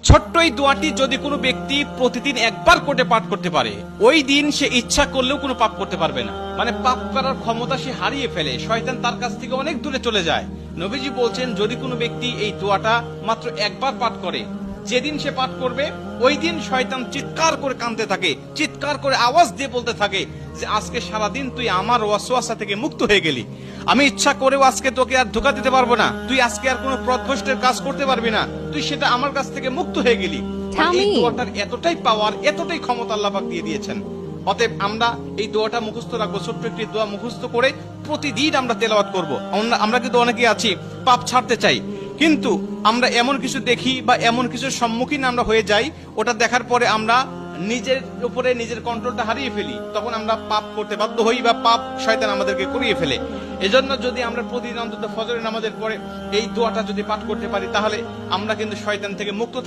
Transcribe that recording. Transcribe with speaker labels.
Speaker 1: ছোট্ট এই দোয়াটি যদি কোনো ব্যক্তি প্রতিদিন একবার করে পাঠ করতে পারে, ওই দিন সে ইচ্ছা করলেও কোনো পাপ করতে পারবে না। মানে পাপ করার ক্ষমতা সে হারিয়ে ফেলে, শয়তান তার কাছ থেকে অনেক দূরে চলে যায়। নবীজি বলছেন, যদি কোনো ব্যক্তি এই দোয়াটা মাত্র একবার পাঠ করে, যেদিন সে পাঠ করবে ওই দিন শয়তান চিৎকার করে কাঁদতে থাকে, চিৎকার করে আওয়াজ দিয়ে বলতে থাকে যে আজকে সারাদিন তুই আমার ওয়াসওয়াসা থেকে মুক্ত হয়ে গেলি, আমি ইচ্ছা করেও আজকে তোকে আর ধোঁকা দিতে পারবো না, তুই আজকে আর কোনো পথভ্রষ্টের কাজ করতে পারবি না, তুই সেটা আমার কাছ থেকে মুক্ত হয়ে গেলি। এই দোয়াটার এতটাই পাওয়ার, এতটাই ক্ষমতা আল্লাহ পাক দিয়ে দিয়েছেন। অতএব আমরা এই দোয়াটা মুখস্থ রাখবো, ছোট্ট একটি দোয়া মুখস্থ করে প্রতিদিন আমরা তেলাওয়াত করবো। আমরা কিন্তু অনেকেই আছি পাপ ছাড়তে চাই, কিন্তু আমরা এমন কিছু দেখি বা এমন কিছুর সম্মুখীন আমরা হয়ে যাই, ওটা দেখার পরে আমরা নিজের উপরে নিজের কন্ট্রোলটা হারিয়ে ফেলি, তখন আমরা পাপ করতে বাধ্য হই বা পাপ শয়তান আমাদেরকে করিয়ে ফেলে। এজন্য যদি আমরা প্রতিদিন অন্তত ফজরের নামাজের পরে এই দোয়াটা যদি পাঠ করতে পারি, তাহলে আমরা কিন্তু শয়তান থেকে মুক্ত